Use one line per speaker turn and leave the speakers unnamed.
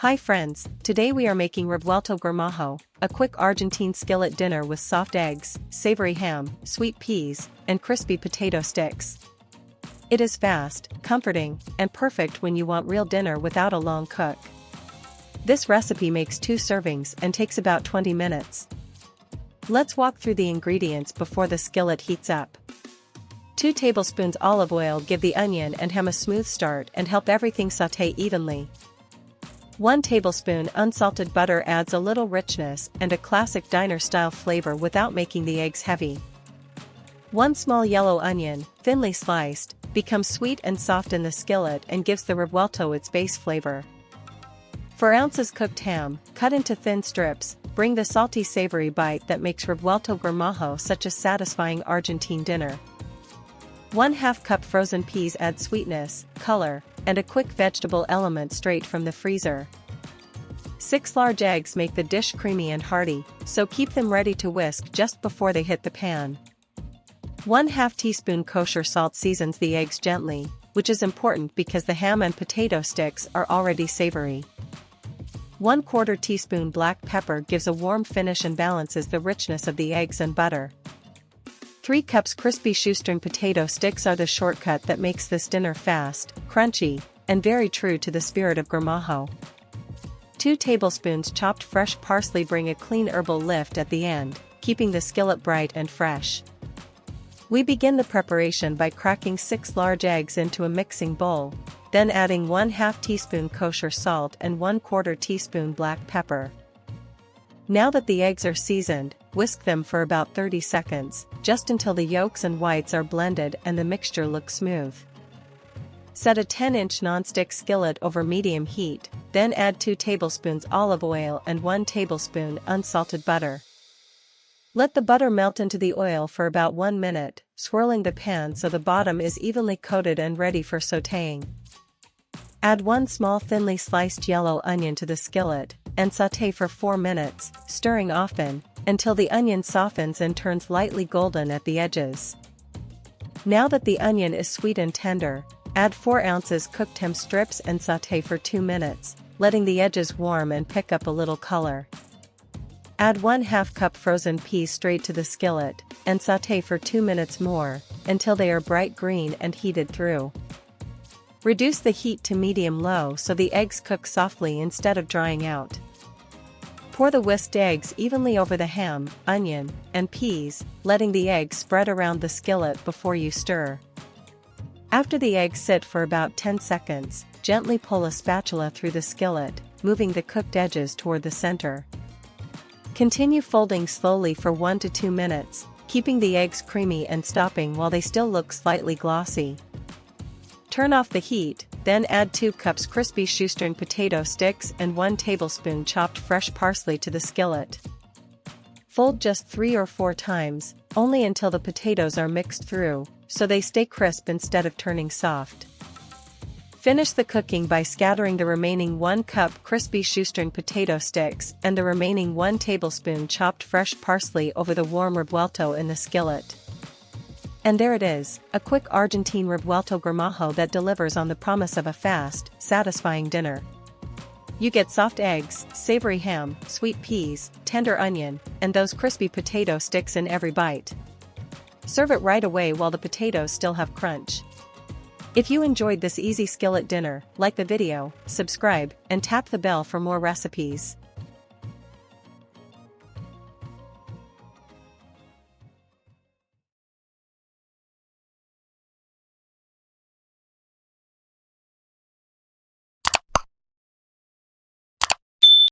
Hi friends, today we are making Revuelto Gramajo, a quick Argentine skillet dinner with soft eggs, savory ham, sweet peas, and crispy potato sticks. It is fast, comforting, and perfect when you want real dinner without a long cook. This recipe makes 2 servings and takes about 20 minutes. Let's walk through the ingredients before the skillet heats up. 2 tablespoons olive oil give the onion and ham a smooth start and help everything sauté evenly. 1 tablespoon unsalted butter adds a little richness and a classic diner-style flavor without making the eggs heavy. 1 small yellow onion, thinly sliced, becomes sweet and soft in the skillet and gives the revuelto its base flavor. 4 ounces cooked ham, cut into thin strips, bring the salty savory bite that makes Revuelto Gramajo such a satisfying Argentine dinner. 1/2 cup frozen peas add sweetness, color, and a quick vegetable element straight from the freezer. 6 large eggs make the dish creamy and hearty, so keep them ready to whisk just before they hit the pan. 1/2 teaspoon kosher salt seasons the eggs gently, which is important because the ham and potato sticks are already savory. 1/4 teaspoon black pepper gives a warm finish and balances the richness of the eggs and butter. 3 cups crispy shoestring potato sticks are the shortcut that makes this dinner fast, crunchy, and very true to the spirit of Gramajo. 2 tablespoons chopped fresh parsley bring a clean herbal lift at the end, keeping the skillet bright and fresh. We begin the preparation by cracking 6 large eggs into a mixing bowl, then adding 1/2 teaspoon kosher salt and 1/4 teaspoon black pepper. Now that the eggs are seasoned, whisk them for about 30 seconds, just until the yolks and whites are blended and the mixture looks smooth. Set a 10-inch non-stick skillet over medium heat, then add 2 tablespoons olive oil and 1 tablespoon unsalted butter. Let the butter melt into the oil for about 1 minute, swirling the pan so the bottom is evenly coated and ready for sautéing. Add 1 small thinly sliced yellow onion to the skillet, and sauté for 4 minutes, stirring often, until the onion softens and turns lightly golden at the edges. Now that the onion is sweet and tender, add 4 ounces cooked ham strips and sauté for 2 minutes, letting the edges warm and pick up a little color. Add 1/2 cup frozen peas straight to the skillet, and sauté for 2 minutes more, until they are bright green and heated through. Reduce the heat to medium-low so the eggs cook softly instead of drying out. Pour the whisked eggs evenly over the ham, onion, and peas, letting the eggs spread around the skillet before you stir. After the eggs sit for about 10 seconds, gently pull a spatula through the skillet, moving the cooked edges toward the center. Continue folding slowly for 1 to 2 minutes, keeping the eggs creamy and stopping while they still look slightly glossy. Turn off the heat, then add 2 cups crispy shoestring potato sticks and 1 tablespoon chopped fresh parsley to the skillet. Fold just 3 or 4 times, only until the potatoes are mixed through, so they stay crisp instead of turning soft. Finish the cooking by scattering the remaining 1 cup crispy shoestring potato sticks and the remaining 1 tablespoon chopped fresh parsley over the warm revuelto in the skillet. And there it is, a quick Argentine Revuelto Gramajo that delivers on the promise of a fast, satisfying dinner. You get soft eggs, savory ham, sweet peas, tender onion, and those crispy potato sticks in every bite. Serve it right away while the potatoes still have crunch. If you enjoyed this easy skillet dinner, like the video, subscribe, and tap the bell for more recipes.